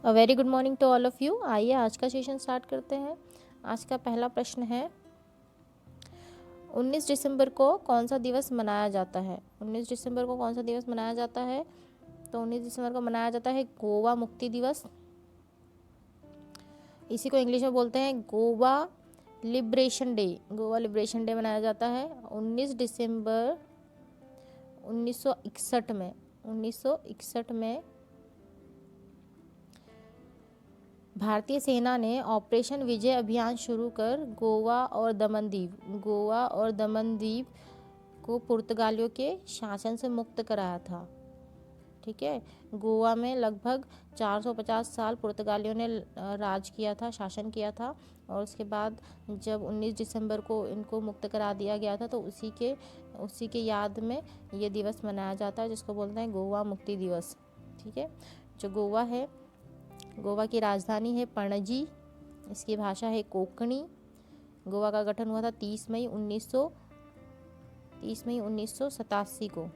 A very good morning to all of you. आइए आज का सेशन स्टार्ट करते हैं। आज का पहला प्रश्न है, 19 दिसंबर को कौन सा दिवस मनाया जाता है? 19 दिसंबर को कौन सा दिवस मनाया जाता है? तो 19 दिसंबर को मनाया जाता है गोवा मुक्ति दिवस। इसी को इंग्लिश में बोलते हैं Goa liberation day. Goa liberation day मनाया जाता है 19 दिसंबर 1961 में। 1961 में भारतीय सेना ने ऑपरेशन विजय अभियान शुरू कर गोवा और दमन द्वीप को पुर्तगालियों के शासन से मुक्त कराया था। ठीक है, गोवा में लगभग 450 साल पुर्तगालियों ने राज किया था, शासन किया था। और उसके बाद जब 19 दिसंबर को इनको मुक्त करा दिया गया था, तो उसी के याद में ये दिवस मनाया जाता है, जिसको बोलते हैं गोवा मुक्ति दिवस। ठीक है, जो गोवा है, गोवा की राजधानी है पणजी, इसकी भाषा है कोंकणी। गोवा का गठन हुआ था 30 मई 1987 को।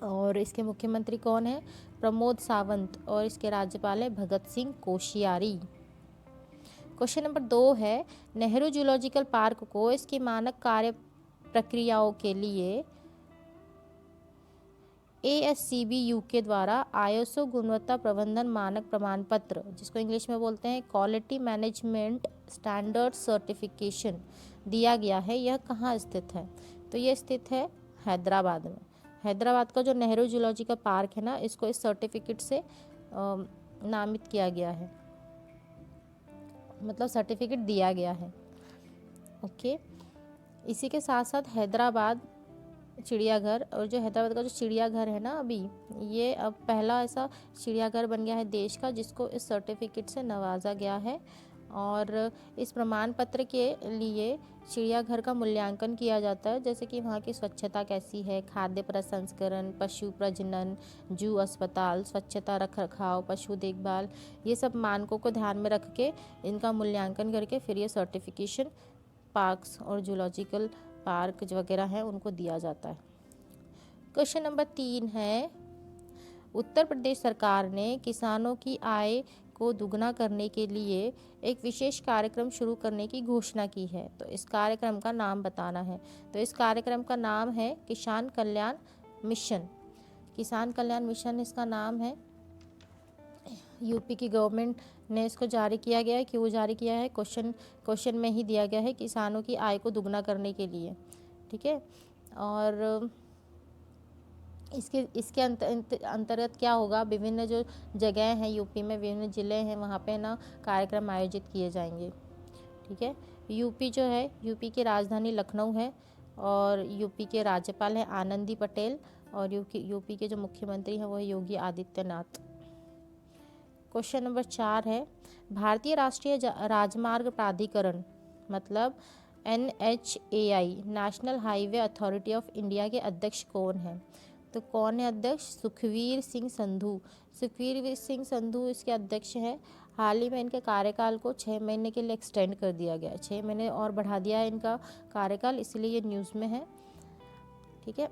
और इसके मुख्यमंत्री कौन है? प्रमोद सावंत। और इसके राज्यपाल है भगत सिंह कोश्यारी। क्वेश्चन नंबर 2 है, नेहरू जूलॉजिकल पार्क को इसकी मानक कार्य प्रक्रियाओं के लिए ASCB UK द्वारा ISO गुणवत्ता प्रबंधन मानक प्रमाण पत्र, जिसको इंग्लिश में बोलते हैं क्वालिटी मैनेजमेंट स्टैंडर्ड सर्टिफिकेशन, दिया गया है। यह कहाँ स्थित है? तो यह स्थित है हैदराबाद में। हैदराबाद का जो नेहरू जूलॉजिकल पार्क है ना, इसको इस सर्टिफिकेट से नामित किया गया है, मतलब सर्टिफिकेट दिया गया है। ओके, इसी के साथ साथ हैदराबाद चिड़ियाघर, और जो हैदराबाद का जो चिड़ियाघर है ना, अभी ये अब पहला ऐसा चिड़ियाघर बन गया है देश का, जिसको इस सर्टिफिकेट से नवाजा गया है। और इस प्रमाण पत्र के लिए चिड़ियाघर का मूल्यांकन किया जाता है, जैसे कि वहाँ की स्वच्छता कैसी है, खाद्य प्रसंस्करण, पशु प्रजनन, जू अस्पताल, स्वच्छता रख रखाव, पशु देखभाल, ये सब मानकों को ध्यान में रख के इनका मूल्यांकन करके फिर ये सर्टिफिकेशन पार्क्स और जूलॉजिकल पार्क वगैरह हैं उनको दिया जाता है। क्वेश्चन नंबर 3 है, उत्तर प्रदेश सरकार ने किसानों की आय को दुगना करने के लिए एक विशेष कार्यक्रम शुरू करने की घोषणा की है। तो इस कार्यक्रम का नाम बताना है। तो इस कार्यक्रम का नाम है किसान कल्याण मिशन। किसान कल्याण मिशन इसका नाम है। यूपी की गवर्नमेंट ने इसको जारी किया गया है। क्यों जारी किया है? क्वेश्चन में ही दिया गया है, किसानों की आय को दुगना करने के लिए। ठीक है, और इसके अंतर्गत क्या होगा, विभिन्न जो जगह हैं यूपी में, विभिन्न ज़िले हैं, वहाँ पे ना कार्यक्रम आयोजित किए जाएंगे। ठीक है, यूपी जो है, यूपी की राजधानी लखनऊ है, और यूपी के राज्यपाल हैं आनंदी पटेल, और यूपी के जो मुख्यमंत्री हैं वो है योगी आदित्यनाथ। क्वेश्चन नंबर 4 है, भारतीय राष्ट्रीय राजमार्ग प्राधिकरण मतलब NHAI national highway authority of India के अध्यक्ष कौन है? तो कौन है अध्यक्ष? सुखवीर सिंह संधू। सुखवीर सिंह संधू इसके अध्यक्ष हैं। हाल ही में इनके कार्यकाल को 6 महीने के लिए एक्सटेंड कर दिया गया है, 6 महीने और बढ़ा दिया है इनका कार्यकाल, इसलिए ये न्यूज़ में है। ठीक है,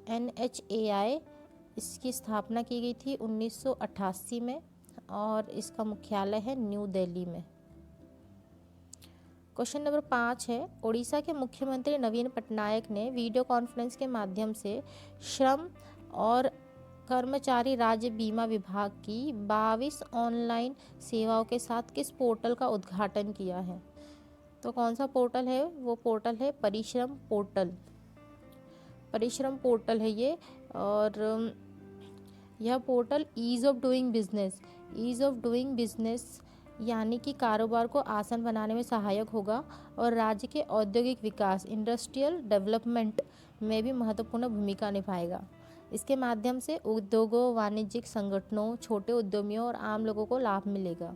NHAI इसकी स्थापना की गई थी 1988 में, और इसका मुख्यालय है न्यू दिल्ली में। क्वेश्चन नंबर 5 है, ओडिशा के मुख्यमंत्री नवीन पटनायक ने वीडियो कॉन्फ्रेंस के माध्यम से श्रम और कर्मचारी राज्य बीमा विभाग की 22 ऑनलाइन सेवाओं के साथ किस पोर्टल का उद्घाटन किया है? तो कौन सा पोर्टल है? वो पोर्टल है परिश्रम पोर्टल। परिश्रम पोर्टल है ये, और यह portal ease of doing business यानी कि कारोबार को आसान बनाने में सहायक होगा, और राज्य के औद्योगिक विकास इंडस्ट्रियल डेवलपमेंट में भी महत्वपूर्ण भूमिका निभाएगा। इसके माध्यम से उद्योगों, वाणिज्यिक संगठनों, छोटे उद्यमियों और आम लोगों को लाभ मिलेगा।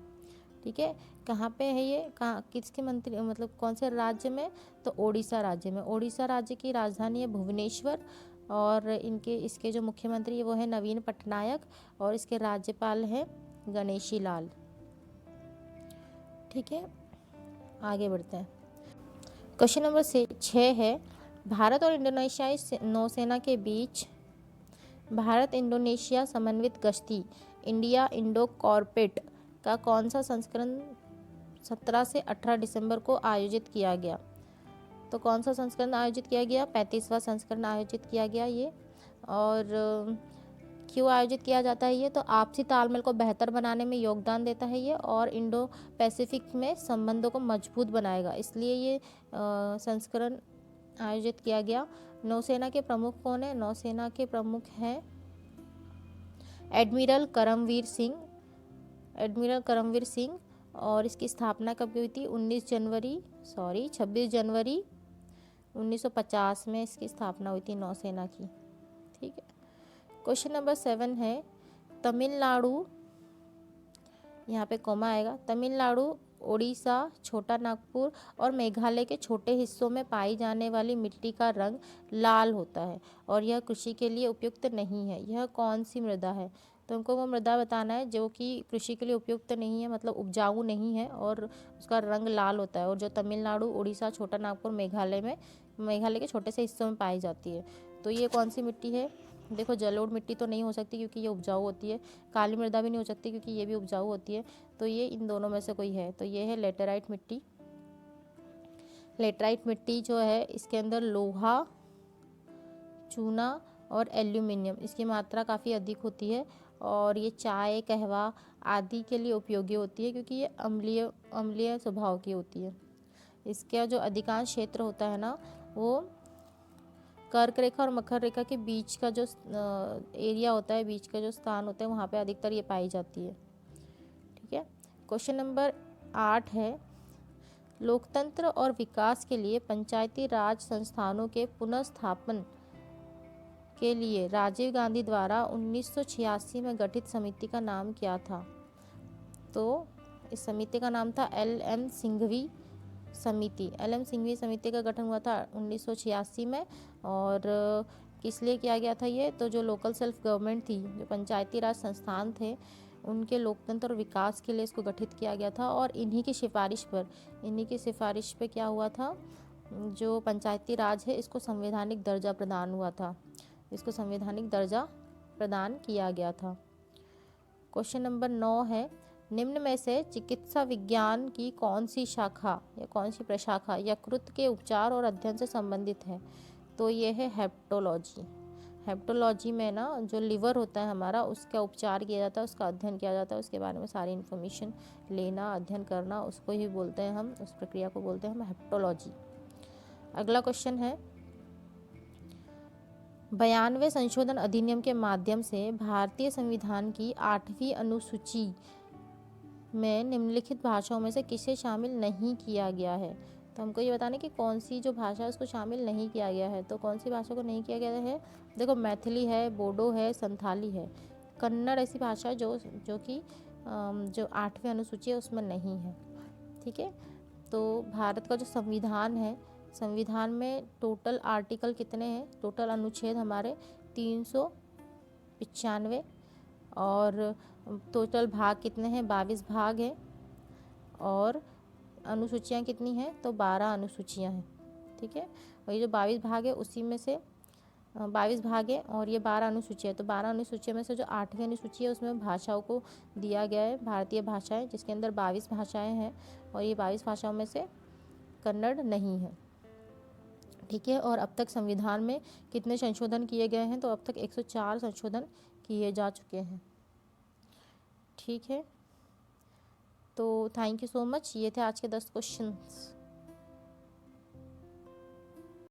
ठीक है, कहाँ पे है ये? कहाँ, किसके मंत्री, मतलब कौन से राज्य में? तो ओडिशा राज्य में। ओडिशा राज्य की राजधानी है भुवनेश्वर, और इसके जो मुख्यमंत्री है वो है नवीन पटनायक, और इसके राज्यपाल हैं गणेशी लाल। ठीक है, आगे बढ़ते हैं। क्वेश्चन नंबर 6 है, भारत और इंडोनेशियाई नौसेना के बीच भारत इंडोनेशिया समन्वित गश्ती इंडिया इंडो कॉर्पोरेट का कौन सा संस्करण 17 से 18 दिसंबर को आयोजित किया गया? तो कौन सा संस्करण आयोजित किया गया? 35वां संस्करण आयोजित किया गया ये। और क्यों आयोजित किया जाता है ये? तो आपसी तालमेल को बेहतर बनाने में योगदान देता है ये, और इंडो पैसिफिक में संबंधों को मजबूत बनाएगा, इसलिए ये संस्करण आयोजित किया गया। नौसेना के प्रमुख कौन है? नौसेना के प्रमुख हैं एडमिरल करमवीर सिंह। एडमिरल करमवीर सिंह। और इसकी स्थापना कब हुई थी? 26 जनवरी 1950 में इसकी स्थापना हुई थी नौसेना की। ठीक है। क्वेश्चन नंबर 7 है तमिलनाडु, यहाँ पे कोमा आएगा, तमिलनाडु, ओडिशा, छोटा नागपुर और मेघालय के छोटे हिस्सों में पाई जाने वाली मिट्टी का रंग लाल होता है और यह कृषि के लिए उपयुक्त नहीं है। यह कौन सी मृदा है? तो हमको वो मृदा बताना है जो कि कृषि के लिए उपयुक्त नहीं है, मतलब उपजाऊ नहीं है और उसका रंग लाल होता है, और जो तमिलनाडु, उड़ीसा, छोटा नागपुर, मेघालय के छोटे से हिस्सों में पाई जाती है। तो ये कौन सी मिट्टी है? देखो, जलोढ़ मिट्टी तो नहीं हो सकती क्योंकि ये उपजाऊ होती है, काली मृदा भी नहीं हो सकती क्योंकि ये भी उपजाऊ होती है, तो ये इन दोनों में से कोई है। तो ये है लेटेराइट मिट्टी। लेटेराइट मिट्टी जो है इसके अंदर लोहा, चूना और एल्यूमिनियम, इसकी मात्रा काफ़ी अधिक होती है और ये चाय, कहवा आदि के लिए उपयोगी होती है क्योंकि ये अम्लीय स्वभाव की होती है। इसका जो अधिकांश क्षेत्र होता है ना, वो कर्क रेखा और मकर रेखा के बीच का जो एरिया होता है, बीच का जो स्थान होता है, वहाँ पे अधिकतर ये पाई जाती है। ठीक है। क्वेश्चन नंबर 8 है लोकतंत्र और विकास के लिए पंचायती राज संस्थानों के पुनर्स्थापन के लिए राजीव गांधी द्वारा 1986 में गठित समिति का नाम क्या था? तो इस समिति का नाम था LM सिंघवी समिति। LM सिंघवी समिति का गठन हुआ था 1986 में। और किस लिए किया गया था ये? तो जो लोकल सेल्फ गवर्नमेंट थी, जो पंचायती राज संस्थान थे, उनके लोकतंत्र और विकास के लिए इसको गठित किया गया था। और इन्हीं की सिफारिश पर क्या हुआ था, जो पंचायती राज है इसको संवैधानिक दर्जा प्रदान किया गया था। क्वेश्चन नंबर 9 है निम्न में से चिकित्सा विज्ञान की कौन सी शाखा या कौन सी प्रशाखा यकृत के उपचार और अध्ययन से संबंधित है? तो ये है हेप्टोलॉजी। हेप्टोलॉजी में ना जो लिवर होता है हमारा, उसका उपचार किया जाता है, उसका अध्ययन किया जाता है, उसके बारे में सारी इन्फॉर्मेशन लेना, अध्ययन करना, उसको ही बोलते हैं हम, उस प्रक्रिया को बोलते हैं हम हेप्टोलॉजी। अगला क्वेश्चन है 92वें संशोधन अधिनियम के माध्यम से भारतीय संविधान की 8वीं अनुसूची में निम्नलिखित भाषाओं में से किसे शामिल नहीं किया गया है? तो हमको ये बताना कि कौन सी जो भाषा है उसको शामिल नहीं किया गया है। तो कौन सी भाषा को नहीं किया गया है? देखो, मैथिली है, बोडो है, संथाली है, कन्नड़ ऐसी भाषा है जो कि जो 8वीं अनुसूची है उसमें नहीं है। ठीक है। तो भारत का जो संविधान है, संविधान में टोटल आर्टिकल कितने हैं? टोटल अनुच्छेद हमारे 395 और टोटल भाग कितने हैं? 22 भाग हैं। और अनुसूचियाँ कितनी हैं? तो 12 अनुसूचियाँ हैं। ठीक है। और ये जो 22 भाग है उसी में से 22 भाग है और ये 12 अनुसूची है। तो 12 अनुसूचियों में से जो 8वीं अनुसूची है उसमें भाषाओं को दिया गया है भारतीय भाषाएं, जिसके अंदर 22 भाषाएं हैं और ये 22 भाषाओं में से कन्नड़ नहीं है। ठीक है। और अब तक संविधान में कितने संशोधन किए गए हैं? तो अब तक 104 संशोधन किए जा चुके हैं। ठीक है। तो थैंक यू सो मच। ये थे आज के 10 क्वेश्चंस।